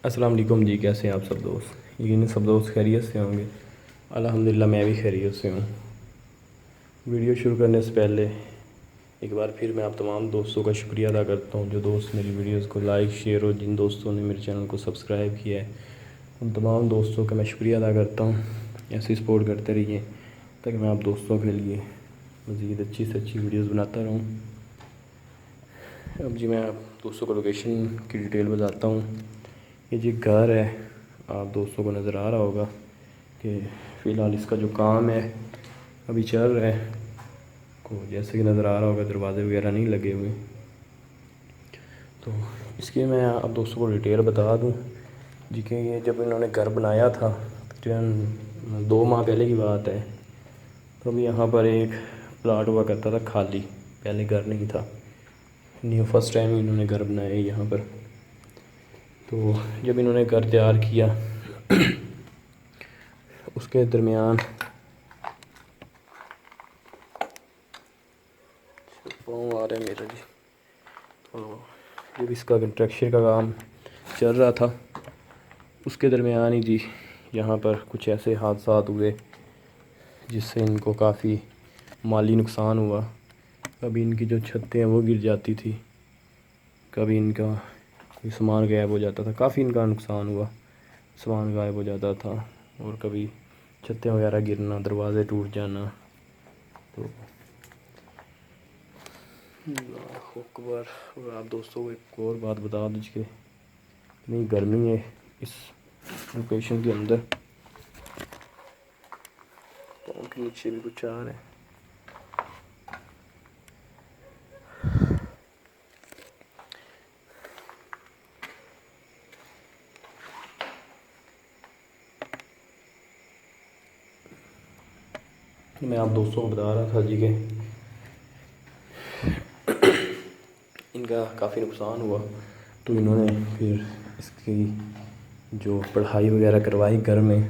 السلام علیکم جی، کیسے ہیں آپ سب دوست؟ یقیناً سب دوست خیریت سے ہوں گے۔ الحمدللہ میں بھی خیریت سے ہوں۔ ویڈیو شروع کرنے سے پہلے ایک بار پھر میں آپ تمام دوستوں کا شکریہ ادا کرتا ہوں جو دوست میری ویڈیوز کو لائک شیئر اور جن دوستوں نے میرے چینل کو سبسکرائب کیا ہے ان تمام دوستوں کا میں شکریہ ادا کرتا ہوں۔ ایسی سپورٹ کرتے رہیے تاکہ میں آپ دوستوں کے لیے مزید اچھی سے اچھی ویڈیوز بناتا رہوں۔ اب جی میں آپ دوستوں کو لوکیشن کی ڈیٹیل بتاتا ہوں۔ یہ جی گھر ہے، آپ دوستوں کو نظر آ رہا ہوگا کہ فی الحال اس کا جو کام ہے ابھی چل رہا ہے، کو جیسے کہ نظر آ رہا ہوگا دروازے وغیرہ نہیں لگے ہوئے۔ تو اس کی میں آپ دوستوں کو ڈیٹیل بتا دوں جی کہ یہ جب انہوں نے گھر بنایا تھا تقریباً 2 ماہ پہلے کی بات ہے، تو ابھی یہاں پر ایک پلاٹ ہوا کرتا تھا خالی، پہلے گھر نہیں تھا، نیو فرسٹ ٹائم انہوں نے گھر بنایا یہاں پر۔ تو جب انہوں نے گھر تیار کیا اس کے درمیان پاؤں آ رہا ہے میرا جی، تو جب اس کا کنسٹرکشن کا کام چل رہا تھا اس کے درمیان ہی جی یہاں پر کچھ ایسے حادثات ہوئے جس سے ان کو کافی مالی نقصان ہوا۔ کبھی ان کی جو چھتیں ہیں وہ گر جاتی تھی، کبھی ان کا کوئی سامان غائب ہو جاتا تھا، کافی ان کا نقصان ہوا، سامان غائب ہو جاتا تھا، اور کبھی چھتیں وغیرہ گرنا، دروازے ٹوٹ جانا۔ تو اللہ اکبر۔ اور آپ دوستوں کو ایک اور بات بتا دوں کہ اتنی گرمی ہے اس لوکیشن کے اندر، پاؤں کے نیچے بھی کچھ آ رہا ہے۔ میں آپ دوستوں کو بتا رہا تھا جی کہ ان کا کافی نقصان ہوا، تو انہوں نے پھر اس کی جو پڑھائی وغیرہ کروائی گھر میں،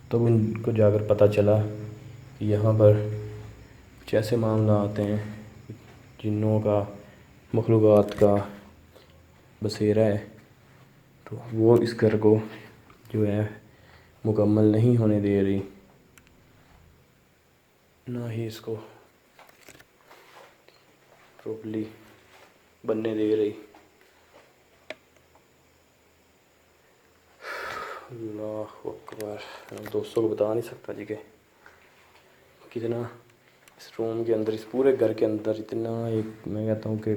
تب ان کو جا کر پتہ چلا کہ یہاں پر کچھ ایسے معاملات ہیں، جنوں کا، مخلوقات کا بسیرا ہے، تو وہ اس گھر کو جو ہے مکمل نہیں ہونے دے رہی، نہ ہی اس کو پراپرلی بننے دے رہی۔ اللہ اکبر۔ میں دوستوں کو بتا نہیں سکتا جی کہ کتنا اس روم کے اندر، اس پورے گھر کے اندر اتنا ایک میں کہتا ہوں کہ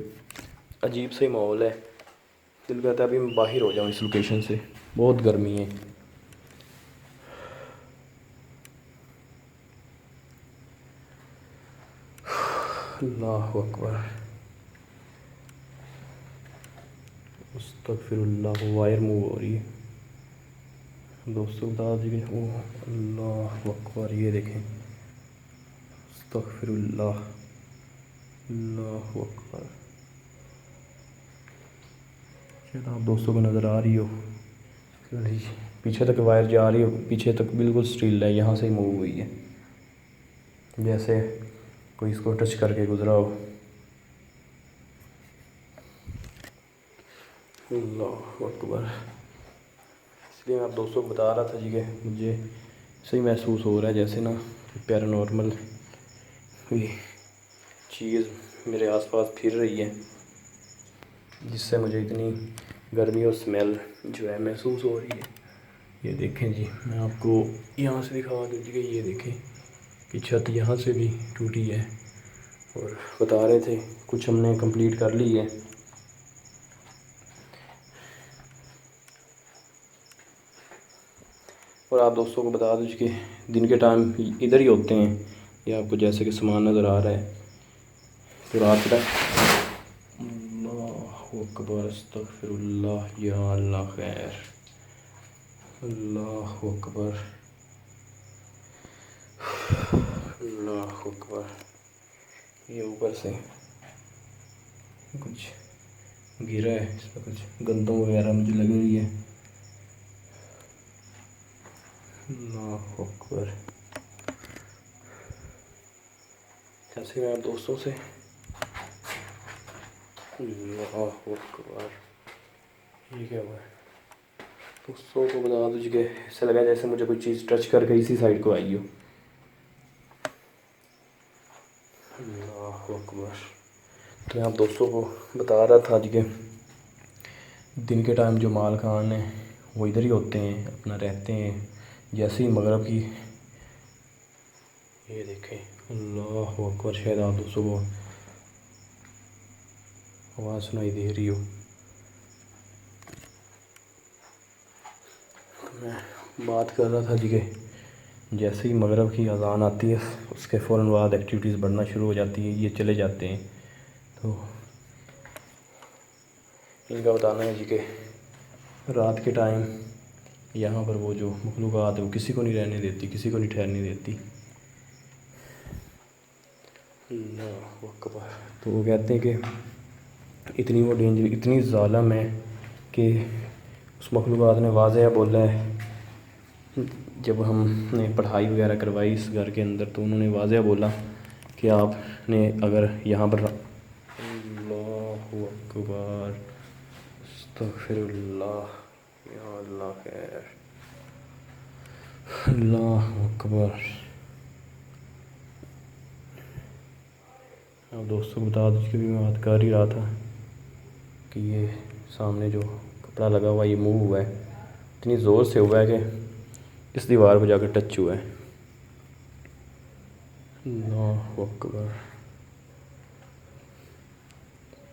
عجیب سا ہی ماحول ہے۔ دل کہتا ہے ابھی میں باہر ہو جاؤں اس لوکیشن سے، بہت گرمی ہے۔ اللہ اکبر، استغفر اللہ، وائر موو ہو رہی ہے۔ دوستوں بتا دیجیے کہ اللہ اکبر، یہ دیکھیں، استغفر اللہ، اللہ اکبر۔ شاید آپ دوستوں کو نظر آ رہی ہو، پیچھے تک وائر جا رہی ہو، پیچھے تک بالکل اسٹیل ہے، یہاں سے ہی موو ہوئی ہے، جیسے کوئی اس کو ٹچ کر کے گزرا ہو۔ اللہ اکبر۔ اس لیے میں آپ دوستوں کو بتا رہا تھا جی کہ مجھے صحیح محسوس ہو رہا ہے جیسے نا پیرانارمل کوئی چیز میرے آس پاس پھر رہی ہے، جس سے مجھے اتنی گرمی اور سمیل جو ہے محسوس ہو رہی ہے۔ یہ دیکھیں جی، میں آپ کو یہاں سے دکھا دوں جی کہ یہ دیکھیں کہ چھت یہاں سے بھی ٹوٹی ہے، اور بتا رہے تھے کچھ ہم نے کمپلیٹ کر لی ہے۔ اور آپ دوستوں کو بتا دوں کہ دن کے ٹائم ادھر ہی ہوتے ہیں، یہ آپ کو جیسے کہ سامان نظر آ رہا ہے، تو رات کا اللہ اکبر، استغفر اللہ، یا اللہ خیر، اللہ اکبر، اللہ اکبر۔ یہ اوپر سے کچھ گرا ہے، اس میں کچھ گندم وغیرہ مجھے لگ رہی ہے۔ اللہ اکبر۔ ایسے میں آپ دوستوں سے اللہ اکبر، یہ کیا ہوا ہے؟ دوستوں کو بتا دو کہ ایسا لگا جیسے مجھے کوئی چیز ٹچ کر کے اسی سائڈ کو آئی ہو. اللہ اکبر. تو میں آپ دوستوں کو بتا رہا تھا کہ دن کے ٹائم جو مال خان ہیں وہ ادھر ہی ہوتے ہیں، اپنا رہتے ہیں. جیسے ہی مغرب کی، یہ دیکھیں اللہ اکبر، شاید آپ دوستوں کو آواز سنائی دے رہی ہو. میں بات کر رہا تھا کہ جیسے ہی مغرب کی اذان آتی ہے اس کے فوراً بعد ایکٹیویٹیز بڑھنا شروع ہو جاتی ہیں، یہ چلے جاتے ہیں. تو ان کا بتانا ہے کہ رات کے ٹائم یہاں پر وہ جو مخلوقات ہے وہ کسی کو نہیں رہنے دیتی، کسی کو نہیں ٹھہرنے دیتی. اللہ اکبر. تو وہ کہتے ہیں کہ اتنی وہ ڈینجر، اتنی ظالم ہے کہ اس مخلوقات نے واضح بولا ہے. جب ہم نے پڑھائی وغیرہ کروائی اس گھر کے اندر تو انہوں نے واضح بولا کہ آپ نے اگر یہاں پر اللہ اکبر استغفر اللہ، یا اللہ خیر، اللہ اکبر. اب دوستوں بتا دو کہ بھی میں بات کر ہی رہا تھا کہ یہ سامنے جو کپڑا لگا ہوا یہ موو ہوا ہے، اتنی زور سے ہوا ہے کہ اس دیوار پہ جا کے ٹچ ہوا ہے. اللہ اکبر.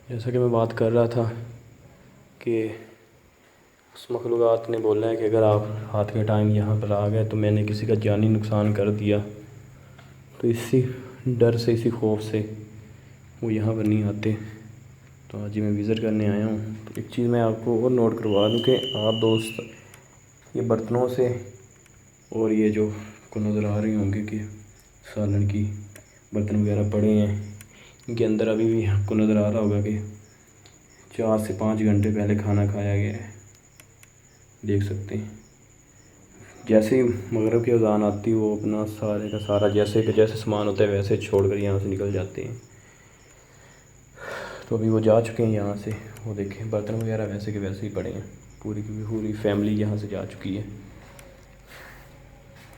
جیسا کہ میں بات کر رہا تھا کہ اس مخلوقات نے بولا ہے کہ اگر آپ رات کے ٹائم یہاں پر آ گئے تو میں نے کسی کا جانی نقصان کر دیا. تو اسی ڈر سے، اسی خوف سے وہ یہاں پر نہیں آتے. تو آج ہی میں وزٹ کرنے آیا ہوں. تو ایک چیز میں آپ کو اور نوٹ کروا دوں کہ آپ دوست یہ برتنوں سے اور یہ جو کو نظر آ رہی ہوں گے کہ سالن کی برتن وغیرہ پڑے ہیں، ان کے اندر ابھی بھی آپ کو نظر آ رہا ہوگا کہ 4 سے 5 گھنٹے پہلے کھانا کھایا گیا ہے. دیکھ سکتے ہیں جیسے ہی مغرب کی اذان آتی وہ اپنا سارے کا سارا جیسے سامان ہوتا ہے ویسے چھوڑ کر یہاں سے نکل جاتے ہیں. تو ابھی وہ جا چکے ہیں یہاں سے. وہ دیکھیں برتن وغیرہ ویسے کے ویسے ہی پڑے ہیں. پوری کی پوری فیملی یہاں سے جا چکی ہے.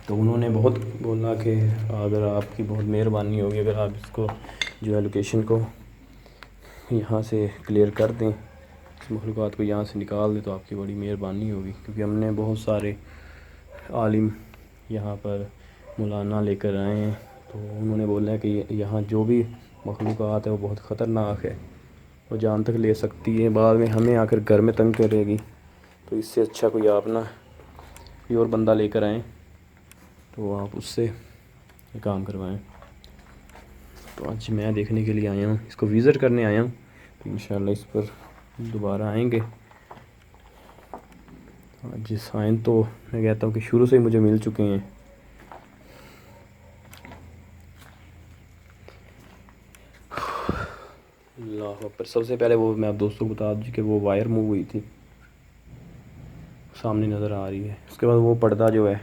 تو انہوں نے بہت بولا کہ اگر آپ کی بہت مہربانی ہوگی اگر آپ اس کو جو ہے لوکیشن کو یہاں سے کلیئر کر دیں، اس مخلوقات کو یہاں سے نکال دیں تو آپ کی بڑی مہربانی ہوگی. کیونکہ ہم نے بہت سارے عالم یہاں پر مولانا لے کر آئے ہیں. تو انہوں نے بولا ہے کہ یہاں جو بھی مخلوقات ہے وہ بہت خطرناک ہے، وہ جان تک لے سکتی ہے، بعد میں ہمیں آ کر گھر میں تنگ کرے گی. تو اس سے اچھا کوئی آپ نہ کوئی اور بندہ لے کر آئیں تو آپ اس سے یہ کام کروائیں. تو آج میں دیکھنے کے لیے آیا ہوں، اس کو وزٹ کرنے آیا ہوں. تو انشاءاللہ اس پر دوبارہ آئیں گے. جس آئین تو میں کہتا ہوں کہ شروع سے ہی مجھے مل چکے ہیں. اللہ اکبر. سب سے پہلے وہ میں آپ دوستوں کو بتا دوں کہ وہ وائر موو ہوئی تھی، سامنے نظر آ رہی ہے. اس کے بعد وہ پردہ جو ہے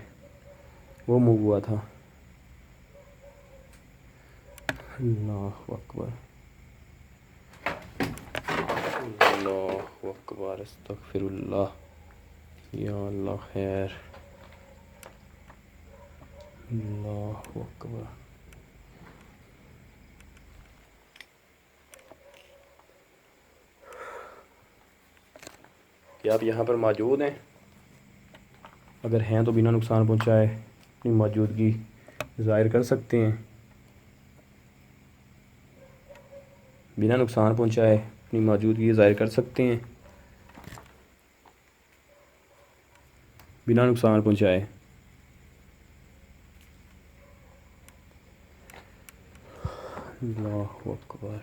وہ موو ہوا تھا. اللہ اکبر، اللہ اکبر، استغفر اللہ، یا اللہ خیر، اللہ اکبر. کیا آپ یہاں پر موجود ہیں؟ اگر ہیں تو بنا نقصان پہنچائے اپنی موجودگی ظاہر کر سکتے ہیں. بنا نقصان پہنچائے اپنی موجودگی ظاہر کر سکتے ہیں. بنا نقصان پہنچائے. اللہ اکبر،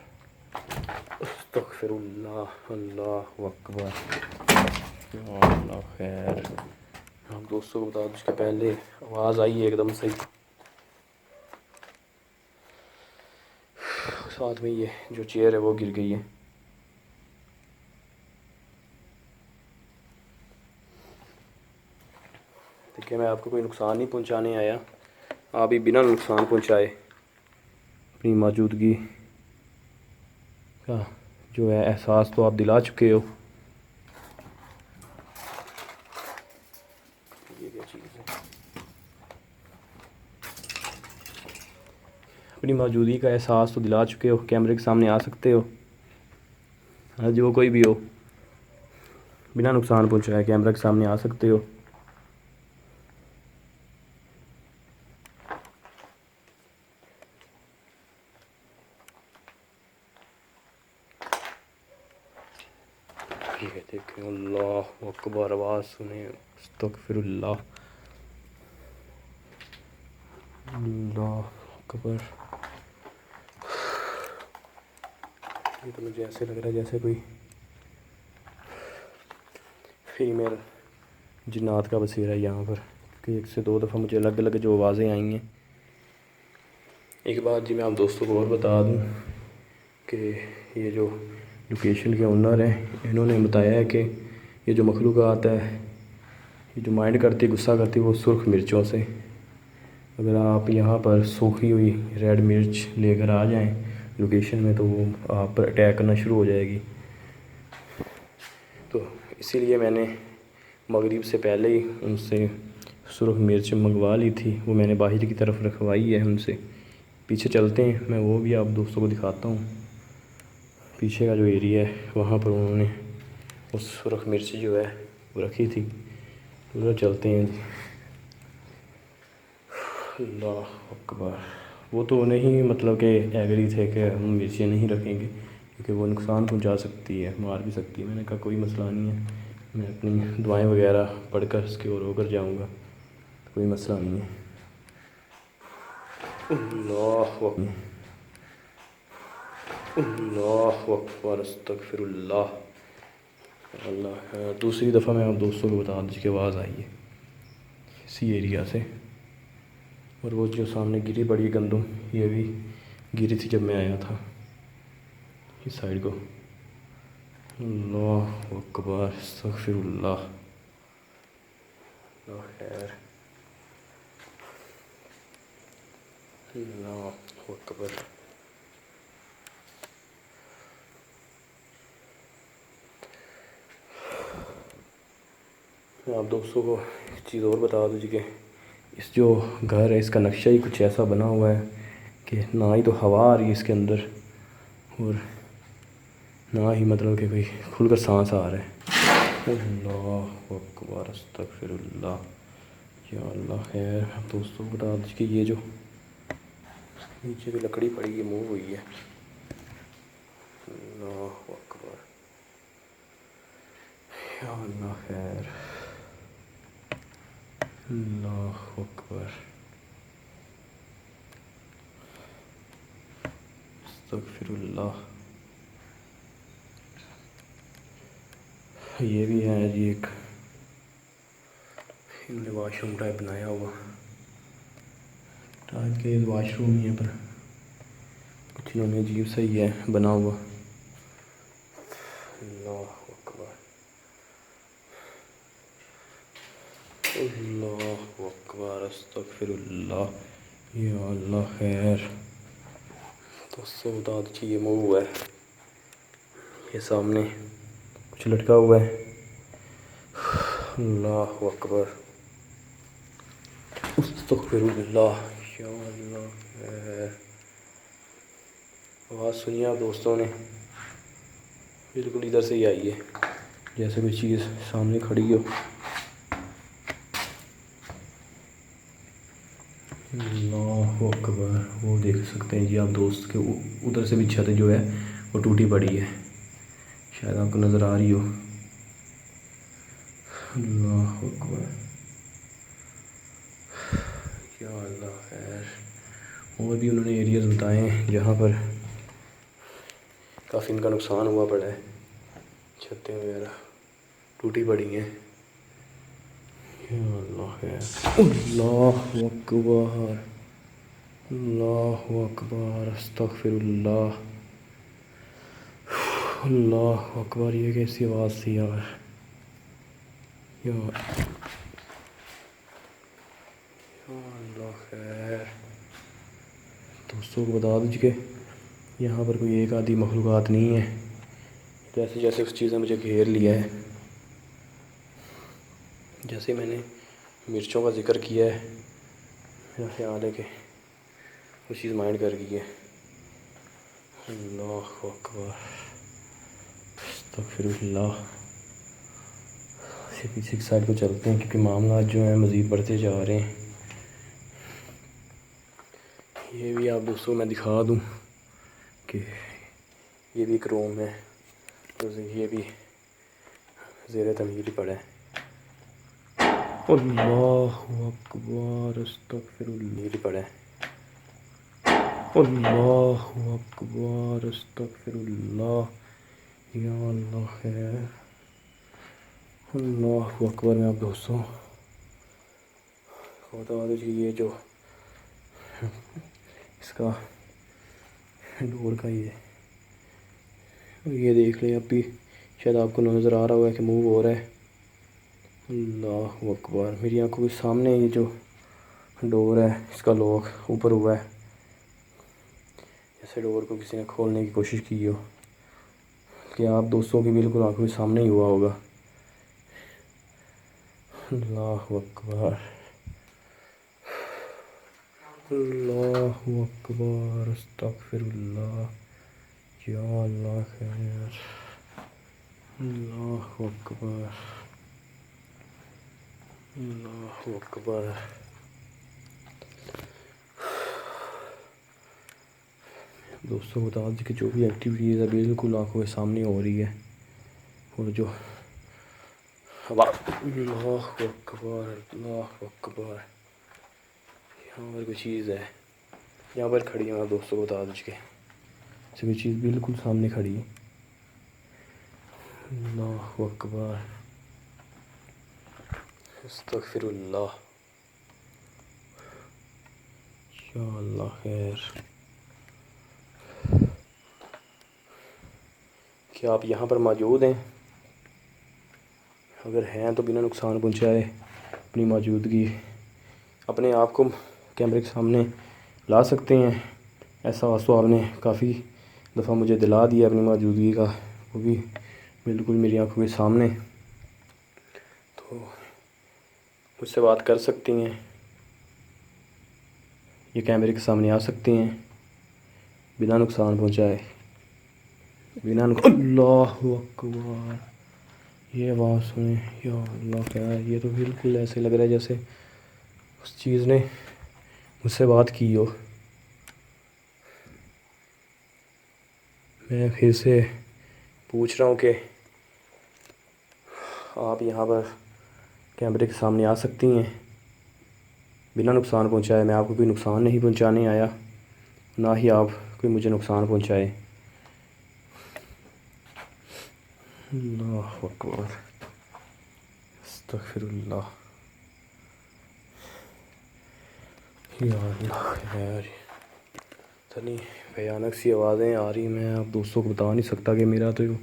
استغفر اللہ، اللہ اکبر، یا اللہ خیر. ہم دوستوں کو بتا دوں اس کے پہلے آواز آئی ہے ایک دم صحیح. ساتھ میں یہ جو چیئر ہے وہ گر گئی ہے. دیکھیں میں آپ کو کوئی نقصان نہیں پہنچانے آیا، آپ بھی بنا نقصان پہنچائے اپنی موجودگی کا جو ہے احساس تو آپ دلا چکے ہو. کیا چیز ہے. اپنی موجودگی کا احساس تو دلا چکے ہو، کیمرے کے سامنے آ سکتے ہو، جو کوئی بھی ہو بنا نقصان پہنچائے کیمرہ کے سامنے آ سکتے ہو. یہ دیکھیں، اللہ اکبر، آواز سنیں، استغفر اللہ، اللہ اکبر. یہ تو مجھے ایسے لگ رہا ہے جیسے کوئی فیمیل جنات کا بسیرا ہے یہاں پر، کہ ایک سے دو دفعہ مجھے الگ الگ جو آوازیں آئی ہیں. ایک بات جی میں آپ دوستوں کو اور بتا دوں کہ یہ جو لوکیشن کے اونر ہیں انہوں نے بتایا ہے کہ یہ جو مخلوقات ہے، یہ جو مائنڈ کرتی، غصہ کرتی، وہ سرخ مرچوں سے. اگر آپ یہاں پر سوکھی ہوئی ریڈ مرچ لے کر آ جائیں لوکیشن میں تو وہ آپ پر اٹیک کرنا شروع ہو جائے گی. تو اسی لیے میں نے مغرب سے پہلے ہی ان سے سرخ مرچ منگوا لی تھی. وہ میں نے باہر کی طرف رکھوائی ہے ان سے. پیچھے چلتے ہیں، میں وہ بھی آپ دوستوں کو دکھاتا ہوں. پیچھے کا جو ایریا ہے وہاں پر انہوں نے وہ سرخ مرچ جو ہے وہ رکھی تھی. ادھر چلتے ہیں جی. اللہ اکبر. وہ تو نہیں مطلب کہ ایگری تھے کہ ہم مرچیں نہیں رکھیں گے کیونکہ وہ نقصان پہنچا سکتی ہے، مار بھی سکتی ہے. میں نے کہا کوئی مسئلہ نہیں ہے، میں اپنی دعائیں وغیرہ پڑھ کر اس کے اور ہو کر جاؤں گا، کوئی مسئلہ نہیں ہے. اللہ اکبر، اللہ اکبر، استغفر اللہ. اللہ دوسری دفعہ میں آپ دوستوں کو بتا دوں کہ آواز آئی ہے اسی ایریا سے. اور وہ جو سامنے گری پڑی گندم، یہ بھی گری تھی جب میں آیا تھا اس سائڈ کو. اللہ اکبر، استغفر اللہ. اللہ خیر. اللہ اکبر. میں آپ دوستوں کو ایک چیز اور بتا دوں جی کہ اس جو گھر ہے اس کا نقشہ ہی کچھ ایسا بنا ہوا ہے کہ نہ ہی تو ہوا آ رہی ہے اس کے اندر اور نہ ہی مطلب کہ کوئی کھل کر سانس آ رہا ہے. اللہ اکبر، استغفر اللہ. یا اللہ خیر. دوستوں کو بتا دوں کہ یہ جو نیچے بھی لکڑی پڑی ہے موو ہوئی ہے. اللہ اکبر. یا اللہ خیر. اللہ اکبر، استغفر اللہ. یہ بھی ہے جی ایک انہوں نے واش روم ٹائپ بنایا ہوا، ٹائپ کے واش روم ہی ہے پر کچھ انہوں نے عجیب سا ہی ہے بنا ہوا. اللہ اکبر، اللہ اکبر، استغفر اللہ. یا اللہ خیر. دوستوں بتا دیجیے یہ موو ہے، یہ سامنے کچھ لٹکا ہوا ہے. اللہ اکبر، استغفر اللہ. یا اللہ خیر. آواز سنی آپ دوستوں نے؟ بالکل ادھر سے ہی آئی ہے جیسے کوئی چیز سامنے کھڑی ہو. اللہ اکبر. وہ دیکھ سکتے ہیں جی آپ دوست کے ادھر سے بھی چھت جو ہے وہ ٹوٹی پڑی ہے، شاید آپ کو نظر آ رہی ہو. اللہ اکبر. یا اللہ خیر. اور بھی انہوں نے ایریاز بتائے ہیں جہاں پر کافی ان کا نقصان ہوا پڑا ہے، چھتیں وغیرہ ٹوٹی پڑی ہیں. یا اللہ خیر. اللہ اکبر، اللہ اکبر، استغفر اللہ. اللہ اکبر. یہ کیسی آواز تھی یار. یا اللہ خیر. دوستوں کو بتا دیجیے کہ یہاں پر کوئی ایک آدھی مخلوقات نہیں ہے، جیسے جیسے اس چیز نے مجھے گھیر لیا ہے. جیسے میں نے مرچوں کا ذکر کیا ہے، میرا خیال ہے کہ وہ چیز مائنڈ کر گئی ہے۔ اللہ اکبر، استغفر اللہ۔ اسے پیچھے کی سائڈ کو چلتے ہیں کیونکہ معاملات جو ہیں مزید بڑھتے جا رہے ہیں۔ یہ بھی آپ دوستوں میں دکھا دوں کہ یہ بھی ایک روم ہے، تو یہ بھی زیر تعمیر ہی پڑا ہے۔ اللہ اکبر، استغفر اللہ پڑا ہے۔ اللہ اکبر، استغفر اللہ، یا اللہ خیر۔ اللہ اکبر۔ میں آپ دوستوں کو بتا دوں کہ یہ جو اس کا ڈور کا یہ دیکھ لیں، اب بھی شاید آپ کو نظر آ رہا ہوا ہے کہ موو ہو رہا ہے۔ اللہ اکبر، میری آنکھوں کے سامنے یہ جو ڈور ہے اس کا لاک اوپر ہوا ہے، جیسے ڈور کو کسی نے کھولنے کی کوشش کی ہو، کہ آپ دوستوں کی بالکل آنکھوں کے سامنے ہی ہوا ہوگا۔ اللہ اکبر، اللہ اکبر، استغفر اللہ، یا اللہ خیر۔ اللہ اکبر، اللہ اکبر۔ دوستوں کو بتا دیں کہ جو بھی ایکٹیویٹیز ہے بالکل آنکھوں کے سامنے ہو رہی ہے، اور جو اللہ اکبر، اللہ اکبر، یہاں پر کوئی چیز ہے، یہاں پر کھڑی ہے۔ دوستوں کو بتا دیں کہ کوئی چیز بالکل سامنے کھڑی ہے۔ اللہ اکبر، استغفر اللہ، یا اللہ خیر۔ کیا آپ یہاں پر موجود ہیں؟ اگر ہیں تو بنا نقصان پہنچائے اپنی موجودگی اپنے آپ کو کیمرے کے سامنے لا سکتے ہیں۔ ایسا واسطہ آپ نے کافی دفعہ مجھے دلا دیا اپنی موجودگی کا، وہ بھی بالکل میری آنکھوں کے سامنے، تو مجھ سے بات کر سکتی ہیں، یہ کیمرے کے سامنے آ سکتے ہیں بنا نقصان پہنچائے، اللہ اکبر، یہ آواز سنیں، یا اللہ کیا ہے؟ یہ تو بالکل ایسے لگ رہا ہے جیسے اس چیز نے مجھ سے بات کی ہو۔ میں پھر سے پوچھ رہا ہوں کہ آپ یہاں پر کیمرے کے سامنے آ سکتی ہیں بنا نقصان پہنچائے؟ میں آپ کو کوئی نقصان نہیں پہنچانے آیا، نہ ہی آپ کوئی مجھے نقصان پہنچائے۔ اللہ اکبر، استغفر اللہ، یا اللہ خیر۔ اتنی بھیانک سی آوازیں آ رہی، میں آپ دوستوں کو بتا نہیں سکتا کہ میرا تو جو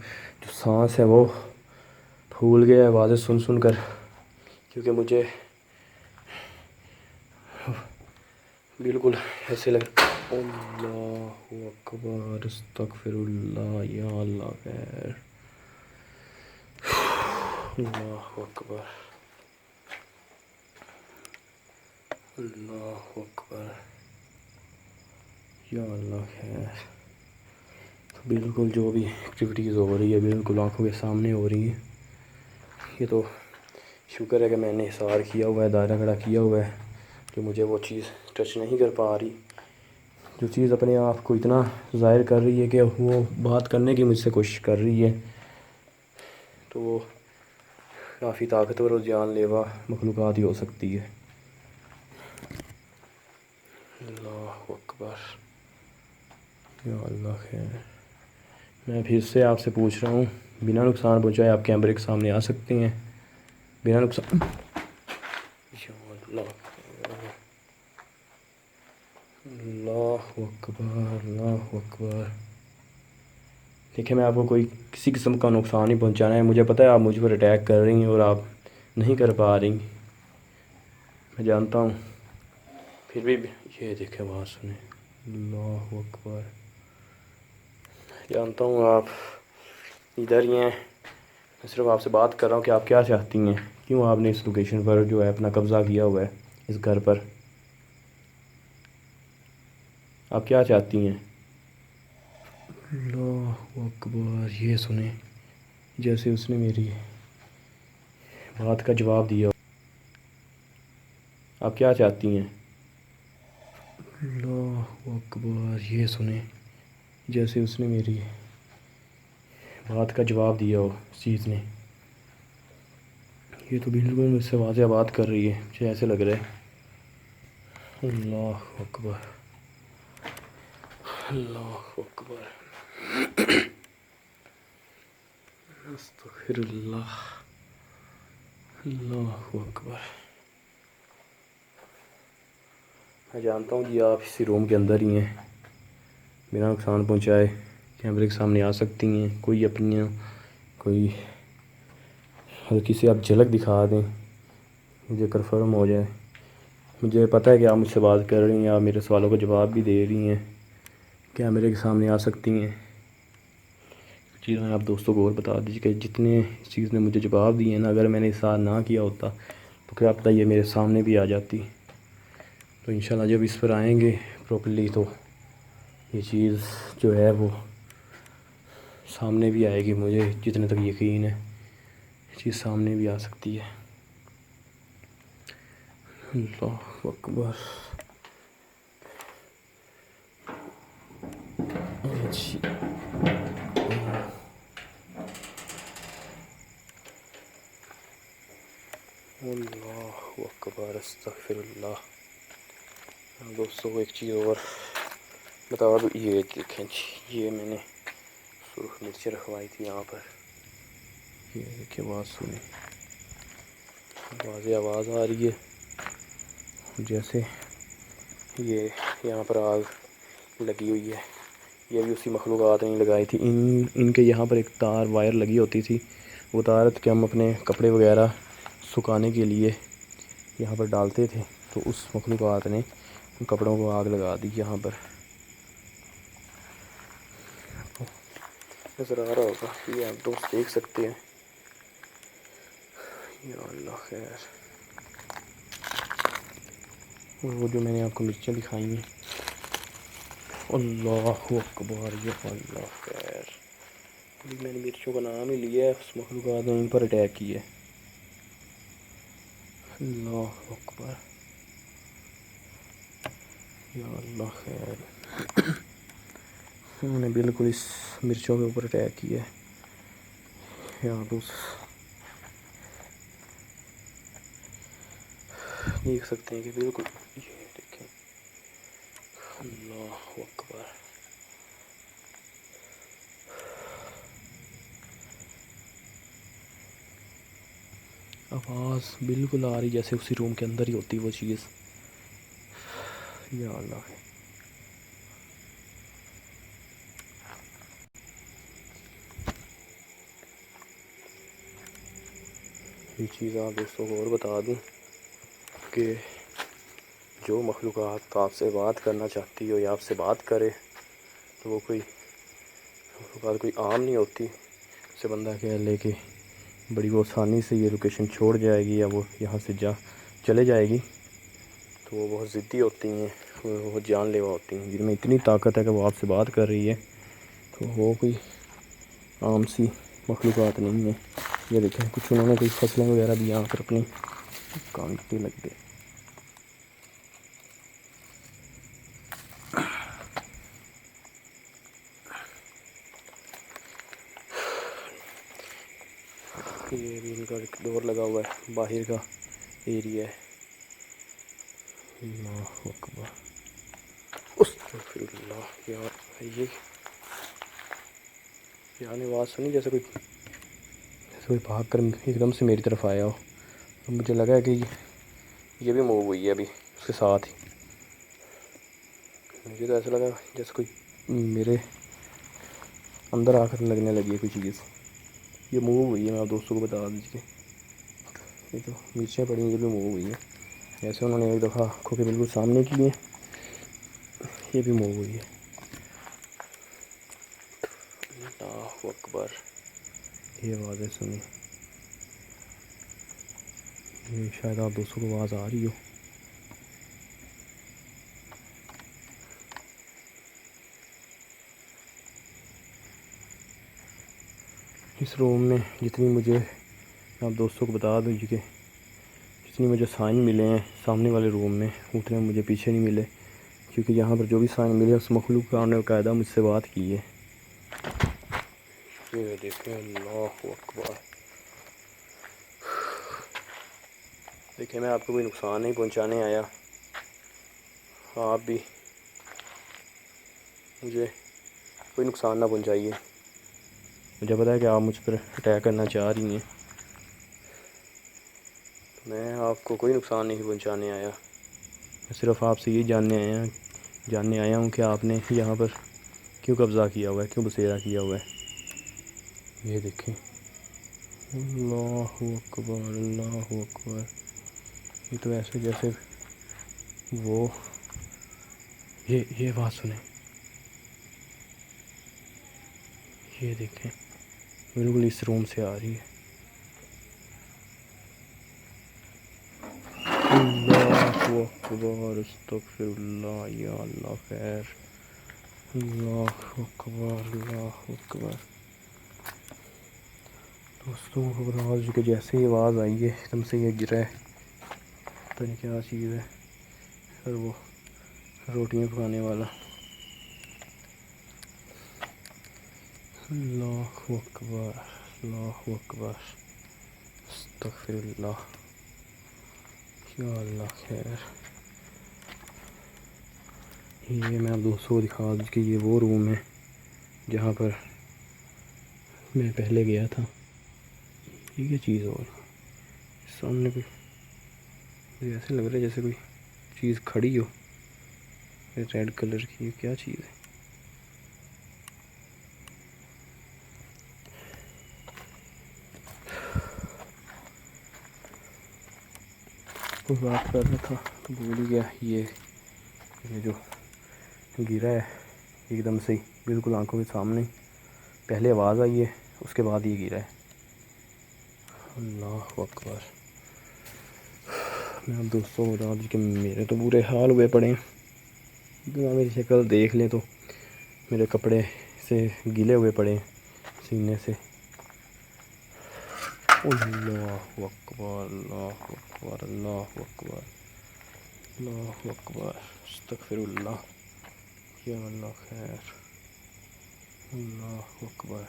سانس ہے وہ پھول گیا ہے آوازیں سن سن کر، کیونکہ مجھے بالکل ایسے لگ۔ اللہ اکبر، استغفر اللہ، یا اللہ خیر۔ اللہ اکبر، اللہ اکبر، یا اللہ خیر۔ تو بالکل جو بھی ایکٹیویٹیز ہو رہی ہے بالکل آنکھوں کے سامنے ہو رہی ہے۔ یہ تو شکر ہے کہ میں نے حصار کیا ہوا ہے، دائرہ کھڑا کیا ہوا ہے، کہ مجھے وہ چیز ٹچ نہیں کر پا رہی۔ جو چیز اپنے آپ کو اتنا ظاہر کر رہی ہے کہ وہ بات کرنے کی مجھ سے کوشش کر رہی ہے، تو وہ کافی طاقتور اور جان لیوا مخلوقات ہی ہو سکتی ہے۔ اللہ اکبر، یا اللہ خیر۔ میں پھر سے آپ سے پوچھ رہا ہوں بنا نقصان پہنچائے آپ کیمرے کے سامنے آ سکتے ہیں بنا نقصان؟ اللہ اکبر، اللہ اکبر۔ دیکھیں میں آپ کو کوئی کسی قسم کا نقصان نہیں پہنچانا ہے، مجھے پتہ ہے آپ مجھ پر اٹیک کر رہی ہیں اور آپ نہیں کر پا رہی، میں جانتا ہوں، پھر بھی یہ دیکھیں آواز سنیں۔ اللہ اکبر، جانتا ہوں آپ ادھر ہی ہیں، میں صرف آپ سے بات کر رہا ہوں کہ آپ کیا چاہتی ہیں کیوں آپ نے اس لوکیشن پر جو ہے اپنا قبضہ کیا ہوا ہے اس گھر پر؟ آپ کیا چاہتی ہیں؟ اللہ اکبر، یہ سنیں جیسے اس نے میری بات کا جواب دیا۔ آپ کیا چاہتی ہیں؟ اللہ اکبر، یہ سنیں جیسے اس نے میری بات کا جواب دیا ہو اس چیز نے۔ یہ تو بالکل مجھ سے واضح بات کر رہی ہے، مجھے ایسے لگ رہا ہے۔ اللہ اکبر، اللہ اکبر، استغفر اللہ، اللہ اکبر۔ میں جانتا ہوں جی آپ اسی روم کے اندر ہی ہیں، بنا نقصان پہنچائے کیمرے کے سامنے آ سکتی ہیں، کوئی اپنی کوئی ہلکی سی آپ جھلک دکھا دیں، مجھے کنفرم ہو جائے۔ مجھے پتہ ہے کہ آپ مجھ سے بات کر رہی ہیں، آپ میرے سوالوں کا جواب بھی دے رہی ہیں، کیمرے کے سامنے آ سکتی ہیں۔ چیزیں آپ دوستوں کو اور بتا دیجیے کہ جتنے اس چیز نے مجھے جواب دیے ہیں نا، اگر میں نے اظہار نہ کیا ہوتا تو کیا پتہ یہ میرے سامنے بھی آ جاتی۔ تو انشاءاللہ جب اس پر آئیں گے پراپرلی تو یہ چیز جو ہے وہ سامنے بھی آئے گی، مجھے جتنے تک یقین ہے یہ چیز سامنے بھی آ سکتی ہے۔ اللہ اکبر، اللہ اکبر، استغفر اللہ۔ دوستوں کو ایک چیز اور بتا دو، یہ دیکھیں جی، یہ میں نے سرخ مرچیں رکھوائی تھی یہاں پر، یہ دیکھیں آواز سنیں، واضح آواز آ رہی ہے جیسے یہ یہاں پر آگ لگی ہوئی ہے۔ یہ بھی اسی مخلوقات نے لگائی تھی۔ ان کے یہاں پر ایک تار وائر لگی ہوتی تھی، وہ تار کہ ہم اپنے کپڑے وغیرہ سکھانے کے لیے یہاں پر ڈالتے تھے، تو اس مخلوقات نے ان کپڑوں کو آگ لگا دی یہاں پر۔ نظر آ رہا ہوگا، یہ آپ دوست دیکھ سکتے ہیں۔ یا اللہ خیر، اور وہ جو میں نے آپ کو مرچیں دکھائی ہیں، اللہ اکبر، یا اللہ خیر، ابھی میں نے مرچوں کا نام ہی لیا ہے، اس مخلوقات نے ان پر اٹیک کیا ہے۔ اللہ اکبر، یا اللہ خیر، انہوں نے بالکل اس مرچوں کے اوپر اٹیک کیا ہے۔ یا دوست دیکھ سکتے ہیں کہ بالکل، یہ دیکھیں، اللہ اکبر، آواز بالکل آ رہی جیسے اسی روم کے اندر ہی ہوتی وہ چیز۔ یا اللہ ہے، یہ چیز آپ دوستوں کو اور بتا دوں کہ جو مخلوقات آپ سے بات کرنا چاہتی ہو یا آپ سے بات کرے تو وہ کوئی مخلوقات کوئی عام نہیں ہوتی۔ اسے بندہ کہہ لے کہ بڑی وہ آسانی سے یہ لوکیشن چھوڑ جائے گی یا وہ یہاں سے چلے جائے گی، تو وہ بہت ضدی ہوتی ہیں، وہ بہت جان لیوا ہوتی ہیں، جن میں اتنی طاقت ہے کہ وہ آپ سے بات کر رہی ہے تو وہ کوئی عام سی مخلوقات نہیں ہے۔ یہ دیکھیں، کچھ انہوں نے کوئی فصلیں وغیرہ بھی یہاں پر اپنی کانٹے لگ گئے۔ یہ بھی ان کا ایک ڈور لگا ہوا ہے، باہر کا ایریا ہے۔ اللہ اکبر، استغفر اللہ، یار یہ یہاں نے آواز سنی جیسے کوئی بھاگ کر ایک دم سے میری طرف آیا ہو، اور مجھے لگا ہے کہ یہ بھی موو ہوئی ہے ابھی اس کے ساتھ ہی۔ مجھے تو ایسا لگا جیسے کوئی میرے اندر آ کر لگنے لگی ہے کوئی چیز۔ یہ موو ہوئی ہے، میں آپ دوستوں کو بتا دیجیے، یہ جو مرچیں پڑی ہیں یہ بھی موو ہوئی ہے، جیسے انہوں نے ایک دفعہ آنکھوں کے بالکل سامنے کی ہیں، یہ بھی موو ہوئی ہے۔ اللہ اکبر، یہ آوازیں سنی، یہ شاید آپ دوستوں کو آواز آ رہی ہو. اس روم میں جتنی مجھے آپ دوستوں کو بتا دوں کہ جتنی مجھے سائن ملے ہیں سامنے والے روم میں اتنے مجھے پیچھے نہیں ملے، کیونکہ یہاں پر جو بھی سائن ملے اس مخلوق نے باقاعدہ مجھ سے بات کی ہے. یہ دیکھیں، اللہ اکبر. دیکھیں، میں آپ کو کوئی نقصان نہیں پہنچانے آیا، آپ بھی مجھے کوئی نقصان نہ پہنچائیے. مجھے پتا ہے کہ آپ مجھ پر اٹیک کرنا چاہ رہی ہیں، میں آپ کو کوئی نقصان نہیں پہنچانے آیا. میں صرف آپ سے یہ جاننے آیا ہوں کہ آپ نے یہاں پر کیوں قبضہ کیا ہوا ہے، کیوں بسیرا کیا ہوا ہے. یہ دیکھیں، اللہ اکبر اللہ اکبر. یہ تو ایسے جیسے وہ یہ بات سنیں، یہ دیکھیں بالکل اس روم سے آ رہی ہے. اللہ اکبر استغفر اللہ، یا اللہ خیر. اللہ اکبر اللہ اکبر. دوستوں کو آواز کہ جیسے ہی آواز آئی ہے ایک دم سے یہ گرا ہے، پتہ نہیں کیا چیز ہے. سر وہ روٹیاں پکانے والا. اللہ اکبر اللہ اکبر استغفر اللہ، یا اللہ خیر. یہ میں آپ دوستوں کو دکھا دوں کہ یہ وہ روم ہے جہاں پر میں پہلے گیا تھا. یہ کیا چیز ہو رہی ہے سامنے پہ؟ مجھے ایسے لگ رہا ہے جیسے کوئی چیز کھڑی ہو ریڈ کلر کی. یہ کیا چیز ہے؟ کوئی بات کر رہا تھا تو بھول ہی گیا. یہ جو گرا ہے ایک دم سے بالکل آنکھوں کے سامنے، پہلے آواز آئی ہے اس کے بعد یہ گرا ہے. اللہ اکبر. میں اب دوستوں کو بتا دوں کہ میرے تو برے حال ہوئے پڑے ہیں. میری شکل دیکھ لیں تو میرے کپڑے سے گلے ہوئے پڑے ہیں سینے سے. اللہ اکبر اللہ اکبر اللہ اکبر اللہ اکبر استغفر اللہ، یا اللہ خیر. اللہ اکبر.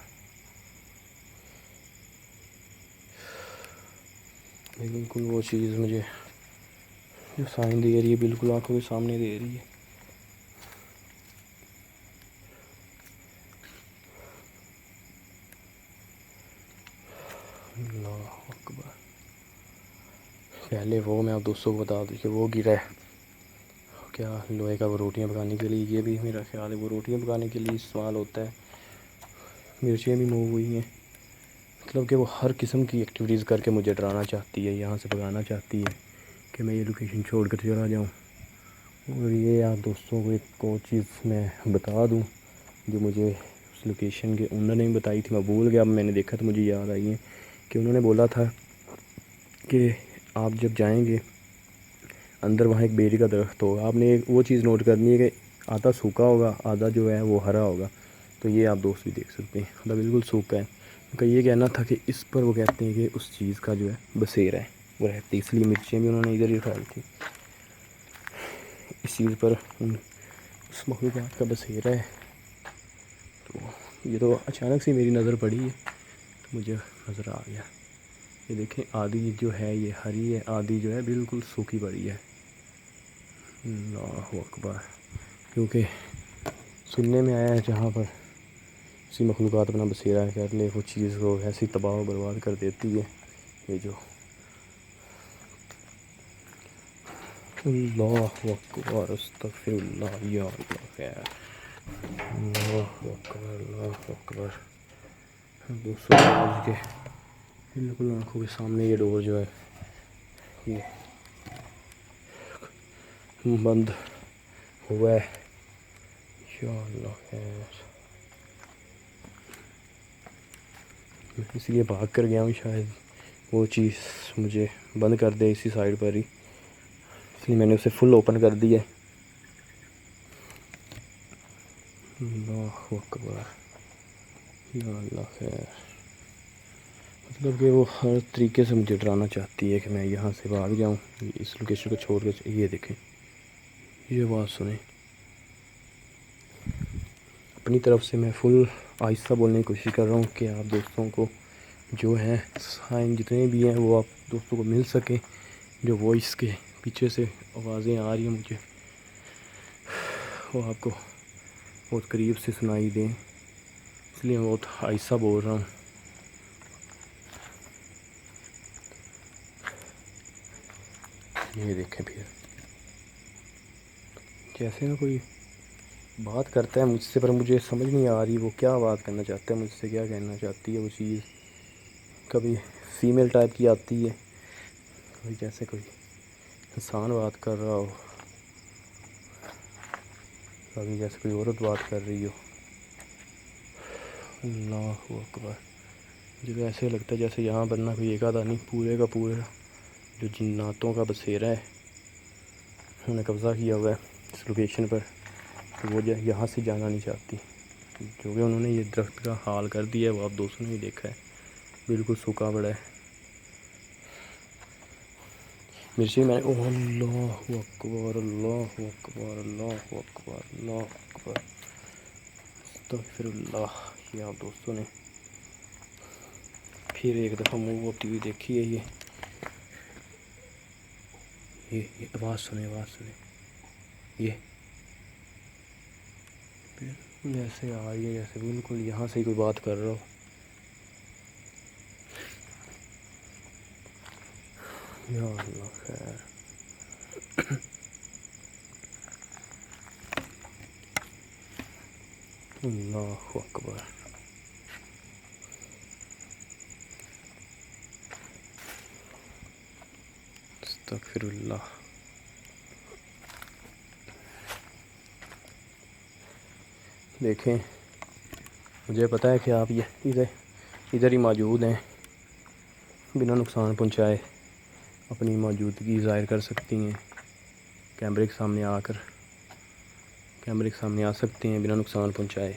بالکل وہ چیز مجھے جو سائن دے رہی ہے بالکل آنکھوں کے سامنے دے رہی ہے. اللہ اکبر. پہلے وہ میں آپ دوستوں کو بتا دوں کہ وہ گرا ہے کیا لوہے کا، وہ روٹیاں پکانے کے لیے. یہ بھی میرا خیال ہے وہ روٹیاں پکانے کے لیے استعمال ہوتا ہے. مرچیں بھی موو ہوئی ہیں، مطلب کہ وہ ہر قسم کی ایکٹیویٹیز کر کے مجھے ڈرانا چاہتی ہے، یہاں سے بھگانا چاہتی ہے کہ میں یہ لوکیشن چھوڑ کر چلا جاؤں. اور یہ آپ دوستوں کو ایک اور چیز میں بتا دوں جو مجھے اس لوکیشن کے اونر نے بتائی تھی، میں بھول گیا. اب میں نے دیکھا تو مجھے یاد آئی ہے کہ انہوں نے بولا تھا کہ آپ جب جائیں گے اندر وہاں ایک بیری کا درخت ہوگا. آپ نے وہ چیز نوٹ کرنی ہے کہ آدھا سوکھا ہوگا آدھا جو ہے وہ ہرا ہوگا. تو یہ آپ دوست بھی دیکھ سکتے ہیں، آدھا بالکل سوکھا ہے. ان کا یہ کہنا تھا کہ اس پر وہ کہتے ہیں کہ اس چیز کا جو ہے بسیرا ہے وہ رہتی، اس لیے مرچیں بھی انہوں نے ادھر ہی اٹھائی تھی. اس چیز پر اس مخلوقات کا بسیرا ہے. تو یہ تو اچانک سے میری نظر پڑی ہے تو مجھے نظر آ گیا. یہ دیکھیں آدھی جو ہے یہ ہری ہے، آدھی جو ہے بالکل سوکھی پڑی ہے. اللہ اکبر. کیونکہ سننے میں آیا ہے جہاں پر اسی مخلوقات اپنا بسیرا کر لے وہ چیز کو ایسی تباہ و برباد کر دیتی ہے. یہ جو اللہ اکبر استغفر اللہ، یا اللہ خیر. اللہ اکبر اللہ اکبر. دوستوں آج کے بالکل آنکھوں کے سامنے یہ ڈور جو ہے یہ بند ہوا ہے. یا اللہ خیر. میں اس لیے بھاگ کر گیا ہوں شاید وہ چیز مجھے بند کر دے اسی سائڈ پر ہی، اس لیے میں نے اسے فل اوپن کر دیا ہے۔ اللہ اکبر، یا اللہ خیر۔ مطلب کہ وہ ہر طریقے سے مجھے ڈرانا چاہتی ہے کہ میں یہاں سے بھاگ جاؤں، اس لوکیشن کو چھوڑ کے۔ یہ دیکھیں، یہ بات سنیں، اپنی طرف سے میں فل آہستہ بولنے کی کوشش کر رہا ہوں کہ آپ دوستوں کو جو ہیں سائن جتنے بھی ہیں وہ آپ دوستوں کو مل سکیں، جو وائس کے پیچھے سے آوازیں آ رہی ہیں مجھے وہ آپ کو بہت قریب سے سنائی دیں، اس لیے میں بہت آہستہ بول رہا ہوں۔ یہ دیکھیں پھر جیسے نا کوئی بات کرتا ہے مجھ سے، پر مجھے سمجھ نہیں آ رہی وہ کیا بات کرنا چاہتا ہے مجھ سے، کیا کہنا چاہتی ہے وہ چیز۔ کبھی فیمیل ٹائپ کی آتی ہے، کبھی جیسے کوئی انسان بات کر رہا ہو، کبھی جیسے کوئی عورت بات کر رہی ہو۔ اللہ اکبر، مجھے ایسے لگتا ہے جیسے یہاں بننا کوئی ایک آدھا نہیں، پورے کا پورا جو جناتوں کا بسیرا ہے انہوں نے قبضہ کیا ہوا ہے اس لوکیشن پر، تو وہ یہاں سے جانا نہیں چاہتی، جو کہ انہوں نے یہ درخت کا حال کر دیا ہے وہ آپ دوستوں نے بھی دیکھا ہے، بالکل سوکھا پڑا ہے۔ مرچی میں نے اللہ اکبر، اللہ اکبر، اللہ اکبر، اللہ اکبر، استغفر اللہ۔ یہ آپ دوستوں نے پھر ایک دفعہ موو ہوتی ہوئی دیکھی ہے۔ یہ آواز سنیں، آواز سنیں، یہ بالکل ایسے آ رہی ہے جیسے بالکل یہاں سے کوئی بات کر رہا ہو۔ یا اللہ خیر۔ اللہ اکبر، استغفر اللہ۔ دیکھیں مجھے پتہ ہے کہ آپ یہ ادھر ہی موجود ہیں، بنا نقصان پہنچائے اپنی موجودگی ظاہر کر سکتی ہیں، کیمرے کے سامنے آ سکتے ہیں بنا نقصان پہنچائے۔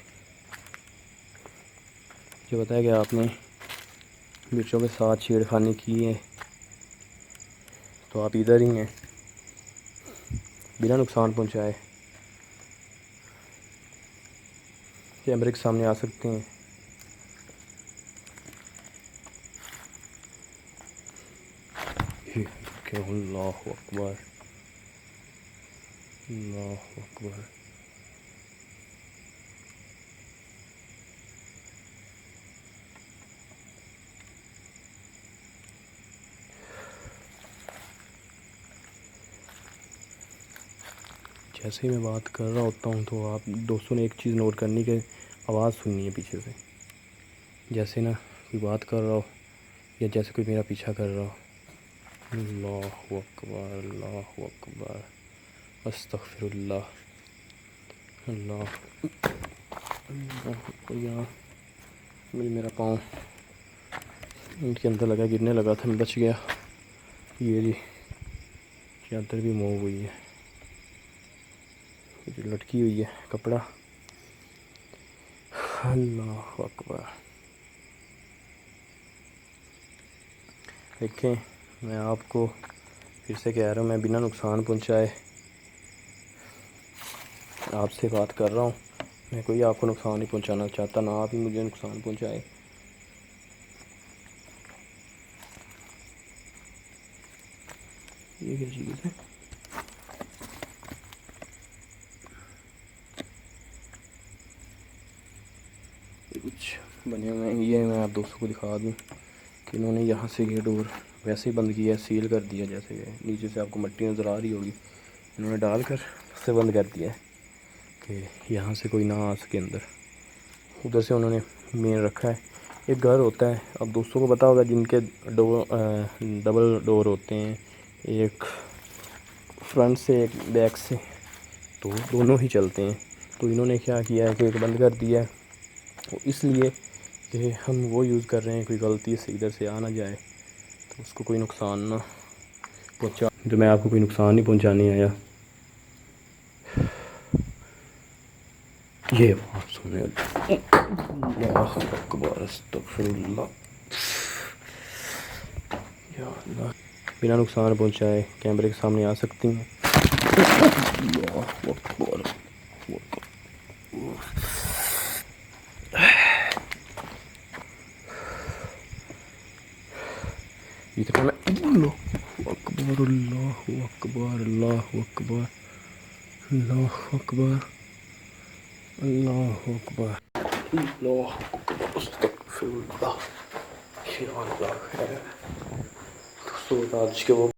مجھے پتہ ہے کہ آپ نے بچوں کے ساتھ چھیڑ خانی کی ہے، تو آپ ادھر ہی ہیں بنا نقصان پہنچائے، کیمرے کے سامنے آ سکتے ہیں۔ کہ اللہ اکبر، اللہ اکبر۔ جیسے ہی میں بات کر رہا ہوتا ہوں تو آپ دوستوں نے ایک چیز نوٹ کرنی کہ آواز سننی ہے پیچھے سے، جیسے نا کوئی بات کر رہا ہو یا جیسے کوئی میرا پیچھا کر رہا ہو۔ اللہ اکبر، اللہ اکبر، استغفر اللہ۔ اللہ یہاں میرا پاؤں ان کے اندر لگا، گرنے لگا تھا، میں بچ گیا۔ یہ جی چادر بھی موو ہوئی ہے، جو لٹکی ہوئی ہے کپڑا۔ اللہ اکبر۔ دیکھیں میں آپ کو پھر سے کہہ رہا ہوں، میں بنا نقصان پہنچائے آپ سے بات کر رہا ہوں، میں کوئی آپ کو نقصان نہیں پہنچانا چاہتا، نہ آپ ہی مجھے نقصان پہنچائے۔ یہ کیا چیز ہے؟ کچھ بنے ہوئے ہیں، یہ میں آپ دوستوں کو دکھا دوں کہ انہوں نے یہاں سے یہ ڈور ویسے ہی بند کیا ہے، سیل کر دیا، جیسے کہ نیچے سے آپ کو مٹی نظر آ رہی ہوگی، انہوں نے ڈال کر سے بند کر دیا ہے کہ یہاں سے کوئی نہ آ سکے اندر۔ ادھر سے انہوں نے مین رکھا ہے۔ ایک گھر ہوتا ہے، اب دوستوں کو پتہ ہوگا، جن کے ڈبل ڈور ہوتے ہیں، ایک فرنٹ سے ایک بیک سے، تو دونوں ہی چلتے ہیں۔ تو انہوں نے کیا کیا ہے کہ ایک بند کر دیا ہے، وہ اس لیے کہ ہم وہ یوز کر رہے ہیں کوئی غلطی سے ادھر سے آ نہ جائے، اس کو کوئی نقصان نہ پہنچا، تو میں آپ کو کوئی نقصان نہیں پہنچانے آیا. یہ بات سنے، اللہ اکبر، استغفر اللہ. یا اللہ، بنا نقصان پہنچائے کیمرے کے سامنے آ سکتی ہیں. اللہ اکبر. اتنا میں اللہ اکبر، اللہ اکبر، اللہ اکبر، اللہ اکبر، اللہ اکبر، اللہ اکبر، استغفر اللہ. یا اللہ. دوستو آج کے وہ